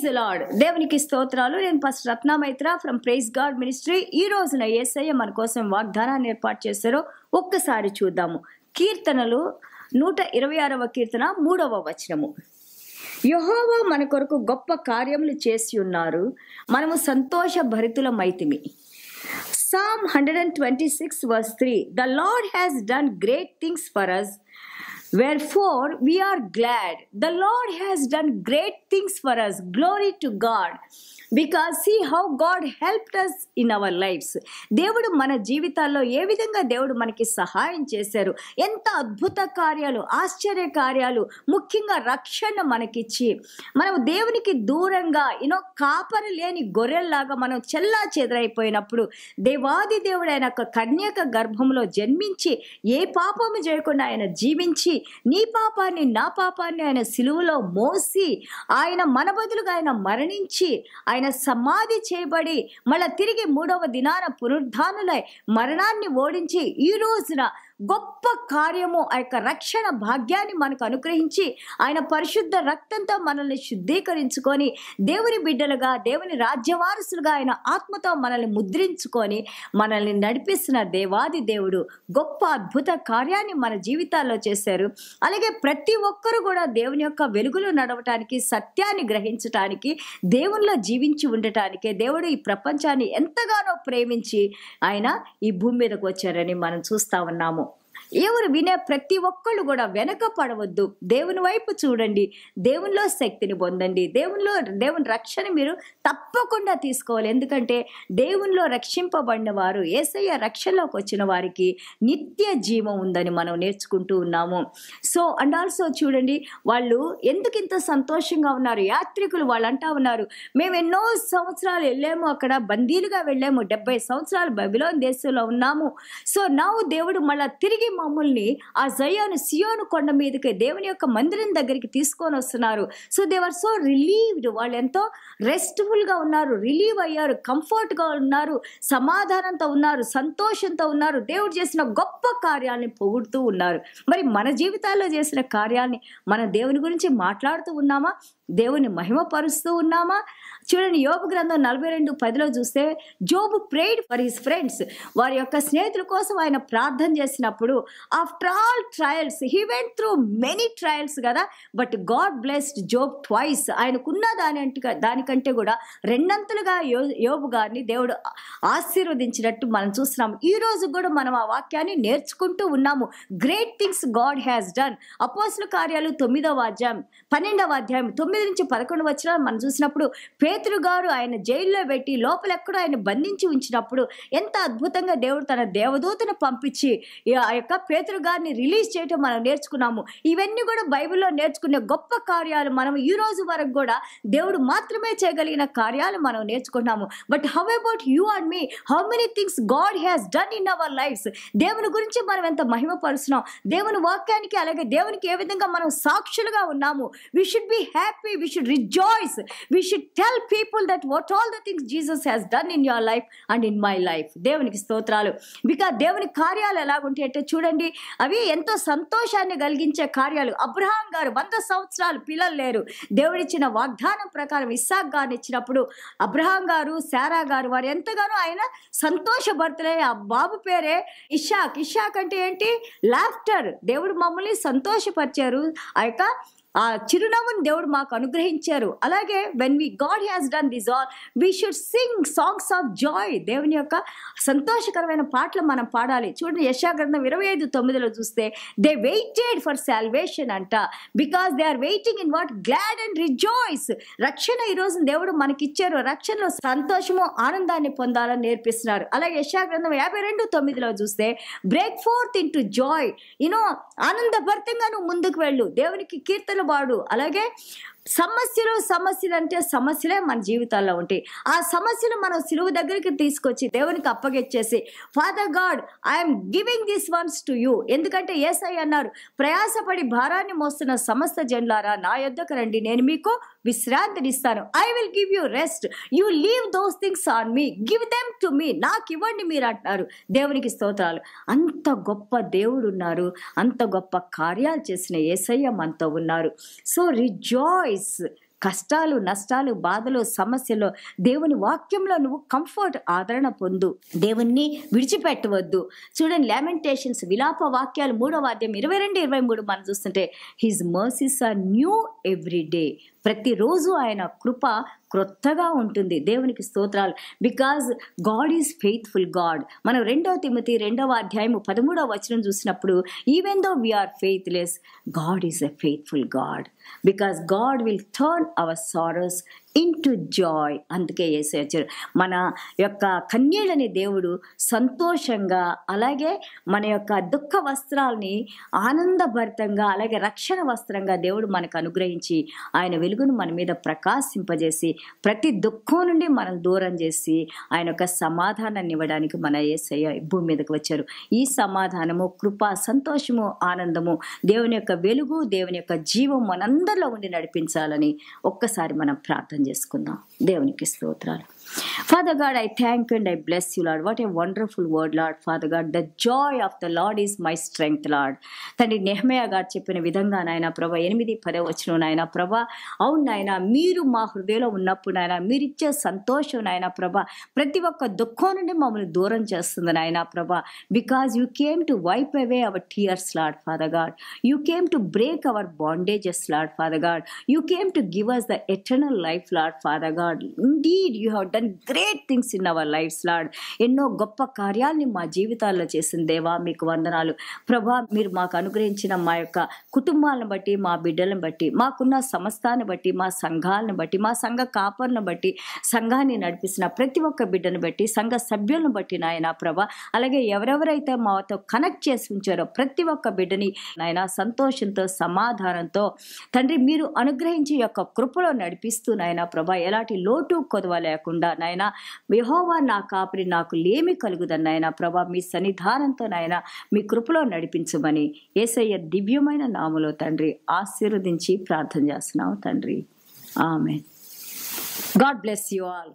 The lord. దేవునికి స్తోత్రాలు. నేను pastor Ratna Maitra from praise God ministry. ఈ రోజున యేసయ్య మన కోసం వాగ్దానాన్ని ఏర్పాటు చేశారో ఒక్కసారి చూద్దాము. కీర్తనలు 126వ కీర్తన 3వ వచనము. యెహోవా మన కొరకు గొప్ప కార్యములు చేసి ఉన్నారు, మనము సంతోష భరితులమైతిమి. Psalm 126 verse 3. The Lord has done great things for us, wherefore we are glad. The Lord has done great things for us. Glory to God. Because see how God helped us in our lives. దేవుడు మన జీవితాల్లో ఏ విధంగా దేవుడు మనకి సహాయం చేశారు, ఎంత అద్భుత కార్యాలు, ఆశ్చర్య కార్యాలు, ముఖ్యంగా రక్షణ మనకిచ్చి మనం దేవునికి దూరంగా కాపరి లేని గొర్రెల్లాగా మనం చెల్లా చెదరైపోయినప్పుడు దేవాది దేవుడు ఆయన ఒక కన్యక గర్భంలో జన్మించి ఏ పాపము చేయకుండా ఆయన జీవించి నీ పాపాన్ని నా పాపాన్ని ఆయన సిలువలో మోసి ఆయన మన బదులుగా ఆయన మరణించి ఆయన సమాధి చేయబడి మళ్ళా తిరిగి 3వ దినాన పునరుద్ధానులై మరణాన్ని ఓడించి ఈ రోజున గొప్ప కార్యము ఆ యొక్క రక్షణ భాగ్యాన్ని మనకు అనుగ్రహించి ఆయన పరిశుద్ధ రక్తంతో మనల్ని శుద్ధీకరించుకొని దేవుని బిడ్డలుగా దేవుని రాజ్యవారసులుగా ఆయన ఆత్మతో మనల్ని ముద్రించుకొని మనల్ని నడిపిస్తున్న దేవాది దేవుడు గొప్ప అద్భుత కార్యాన్ని మన జీవితాల్లో చేశారు. అలాగే ప్రతి ఒక్కరు కూడా దేవుని యొక్క వెలుగులో నడవటానికి, సత్యాన్ని గ్రహించటానికి, దేవునిలో జీవించి ఉండటానికే దేవుడు ఈ ప్రపంచాన్ని ఎంతగానో ప్రేమించి ఆయన ఈ భూమి మీదకు వచ్చారని మనం చూస్తా ఉన్నాము. ఎవరు వినే ప్రతి ఒక్కళ్ళు కూడా వెనక పడవద్దు, దేవుని వైపు చూడండి, దేవునిలో శక్తిని పొందండి, దేవుని రక్షణ మీరు తప్పకుండా తీసుకోవాలి. ఎందుకంటే దేవునిలో రక్షింపబడిన వారు, యేసయ్య రక్షణలోకి వచ్చిన వారికి నిత్య జీవం ఉందని మనం నేర్చుకుంటూ ఉన్నాము. సో అండ్ ఆల్సో చూడండి, వాళ్ళు ఎందుకు ఇంత సంతోషంగా ఉన్నారు, యాత్రికులు వాళ్ళు అంటా ఉన్నారు, మేము ఎన్నో సంవత్సరాలు వెళ్ళాము, అక్కడ బందీలుగా వెళ్ళాము, 70 సంవత్సరాలు బబిలోను దేశంలో ఉన్నాము. సో నా దేవుడు మళ్ళీ తిరిగి మమ్మల్ని ఆ సియోను కొండ మీదకి దేవుని యొక్క మందిరం దగ్గరికి తీసుకొని వస్తున్నారు. So they are so relieved. వాళ్ళు ఎంతో రెస్ట్ఫుల్ గా ఉన్నారు, రిలీవ్ అయ్యారు, కంఫర్ట్ గా ఉన్నారు, సమాధానంతో ఉన్నారు, సంతోషంతో ఉన్నారు. దేవుడు చేసిన గొప్ప కార్యాలని పొగుడుతూ ఉన్నారు. మరి మన జీవితాల్లో చేసిన కార్యాలని మన దేవుని గురించి మాట్లాడుతూ ఉన్నామా, దేవుని మహిమపరుస్తూ ఉన్నామా? చూడండి, యోబు గ్రంథం 42:10 చూస్తే Job prayed for his friends. వారి యొక్క స్నేహితుల కోసం ఆయన ప్రార్థన చేసినప్పుడు after all trials he went through many trials కదా, but God blessed Job twice. ఆయనకున్న దానికంటే కూడా రెండంతలుగా యోబు గారిని దేవుడు ఆశీర్వదించినట్టు మనం చూస్తున్నాము. ఈ రోజు కూడా మనం ఆ వాక్యాన్ని నేర్చుకుంటూ ఉన్నాము. Great things God has done. అపోస్తల కార్యాలు 9వ అధ్యాయం 12వ అధ్యాయం 9-11 వచనాలు మనం చూసినప్పుడు పేతురు గారు ఆయన జైల్లో పెట్టి లోపల ఎక్కడో ఆయన బంధించి ఉంచినప్పుడు ఎంత అద్భుతంగా దేవుడు తన దేవదూతను పంపించి ఆ యొక్క పేతురు గారిని రిలీజ్ చేయటం మనం నేర్చుకున్నాము. ఇవన్నీ కూడా బైబిల్లో నేర్చుకునే గొప్ప కార్యాలు. మనం ఈ రోజు వరకు కూడా దేవుడు మాత్రమే చేయగలిగిన కార్యాలు మనం నేర్చుకున్నాము. But how about you and me? How many things God has done in our lives? దేవుని గురించి మనం ఎంత మహిమపరుస్తున్నాం, దేవుని వాక్యానికి అలాగే దేవునికి ఏ విధంగా మనం సాక్షులుగా ఉన్నాము. We should be happy, we should rejoice, we should tell people that what all the things Jesus has done in your life and in my life. దేవునికి స్తోత్రాలు. బికాజ్ దేవుని కార్యాలు ఎలాగుంటాయి అంటే చూడండి, అవి ఎంతో సంతోషాన్ని కలిగించే కార్యాలు. అబ్రహాం గారు 100 సంవత్సరాలు పిల్లలు లేరు, దేవుడిచ్చిన వాగ్దానం ప్రకారం ఇస్సాక్ గారిని ఇచ్చినప్పుడు అబ్రహాం గారు, శారా గారు వారు ఎంతగానో ఆయన సంతోషభరితులే. ఆ బాబు పేరే ఇషాక్. ఇషాక్ అంటే ఏంటి? లాఫ్టర్. దేవుడు మమ్మల్ని సంతోషపరిచారు, ఆ యొక్క ఆ చిరునవ్వుని దేవుడు మాకు అనుగ్రహించారు. అలాగే when God has done this all we should sing songs of Joy. దేవుని యొక్క సంతోషకరమైన పాటలు మనం పాడాలి. చూడండి, యెషయా గ్రంథం 25:9 చూస్తే దే వెయిటెడ్ ఫర్ సాల్వేషన్ అంట, because they are waiting in what? Glad and rejoice. రక్షణ ఈ రోజు దేవుడు మనకిచ్చారు. రక్షణలో సంతోషము, ఆనందాన్ని పొందాలని నేర్పిస్తున్నారు. అలాగే యెషయా గ్రంథం 52:9 చూస్తే break forth into joy. ఆనందభరితంగా నువ్వు ముందుకు వెళ్ళు, దేవునికి కీర్తన వాడు. అలాగే సమస్యలు అంటే సమస్యలే మన జీవితాల్లో ఉంటాయి. ఆ సమస్యలు మనం సిలువ దగ్గరికి తీసుకొచ్చి దేవునికి అప్పగిచ్చేసి, Father God I'm giving this ones to you. ఎందుకంటే యేసయ్య అన్నారు, ప్రయాసపడి భారాన్ని మోస్తున్న సమస్త జనులారా నా యొద్దకు రండి, నేను మీకు విశ్రాంతినిస్తాను. I will give you rest. You leave those things on me, give them to me. నాకు ఇవ్వండి మీరు అంటున్నారు. దేవునికి స్తోత్రాలు. అంత గొప్ప దేవుడు ఉన్నారు, అంత గొప్ప కార్యాలు చేసిన యేసయ్య మనతో ఉన్నారు. సో రిజాయిస్, కష్టాలు, నష్టాలు, బాధలు, సమస్యలు దేవుని వాక్యంలో నువ్వు కంఫర్ట్, ఆదరణ పొందు. దేవుణ్ణి విడిచిపెట్టవద్దు. చూడండి, లామెంటేషన్స్, విలాప వాక్యాలు 3వ అధ్యాయం 22-23 మనం చూస్తుంటే, his mercies are new every day. ప్రతిరోజు ఆయన కృప క్రొత్తగా ఉంటుంది. దేవునికి స్తోత్రాలు. Because God is faithful God. మనం 2వ తిమోతి 2వ అధ్యాయము 13వ వచనం చూసినప్పుడు, even though we are faithless, God is a faithful God, because God will turn our sorrows into joy. అందుకే యేసయ్య వచ్చారు. మన యొక్క కన్యలని దేవుడు సంతోషంగా, అలాగే మన యొక్క దుఃఖ వస్త్రాలని ఆనందభరితంగా, అలాగే రక్షణ వస్త్రంగా దేవుడు మనకు అనుగ్రహించి ఆయన వెలుగును మన మీద ప్రకాశింపజేసి ప్రతి దుఃఖం నుండి మనం దూరం చేసి ఆయన యొక్క సమాధానాన్ని ఇవ్వడానికి మన యేసయ్య భూమి మీదకి వచ్చారు. ఈ సమాధానము, కృప, సంతోషము, ఆనందము, దేవుని యొక్క వెలుగు, దేవుని యొక్క జీవం మనందరిలో ఉండి నడిపించాలని ఒక్కసారి మనం ప్రార్థన చేసుకుందాం. దేవునికి స్తోత్రాలు. Father God, I thank you and I bless you, Lord. What a wonderful word, Lord. Father God, the joy of the Lord is my strength, Lord. తండ్రి, నెహెమయా గారు చెప్పిన విధంగా నాయన ప్రభా 8-10 వచనం నాయన ప్రభా, అవును నాయన, మీరు మా హృదయంలో ఉన్నప్పుడు నాయన మీరిచ్చే సంతోషం నాయన ప్రభా ప్రతి ఒక్క దుఃఖం నుండి మమ్మల్ని దూరం చేస్తుంది నాయన ప్రభా. Because you came to wipe away our tears, lord father God. You came to break our bondages, lord father God. You came to give us the eternal life, Lord Father God. Indeed, you have done great things in our lives, Lord. ఎన్నో గొప్ప కార్యాలని మా జీవితాల్లో చేసిన దేవా మీకు వందనాలు ప్రభా. మీరు మాకు అనుగ్రహించిన మా యొక్క కుటుంబాలను బట్టి, మా బిడ్డలను బట్టి, మాకున్న సమస్తాన్ని బట్టి, మా సంఘాలను బట్టి, మా సంఘ కాపర్లను బట్టి, సంఘాన్ని నడిపిస్తున్న ప్రతి ఒక్క బిడ్డను బట్టి, సంఘ సభ్యులను బట్టి నాయన ప్రభా, అలాగే ఎవరెవరైతే మాతో కనెక్ట్ చేసి ఉంచారో ప్రతి ఒక్క బిడ్డని నాయన సంతోషంతో, సమాధానంతో తండ్రి మీరు అనుగ్రహించి యొక్క కృపలో నడిపిస్తూ నాయన ప్రభా, ఎలాంటి లోటు కొదవ లేకుండా నాయన యెహోవా నా కాపరి, నాకు లేమి కలుగుదని నాయన ప్రభా, మీ సన్నిధానంతో నాయన మీ కృపలో నడిపించమని యేసయ్య దివ్యమైన నామములో తండ్రి ఆశీర్వదించి ప్రార్థన చేస్తున్నాం తండ్రి. ఆమేన్. God bless you all.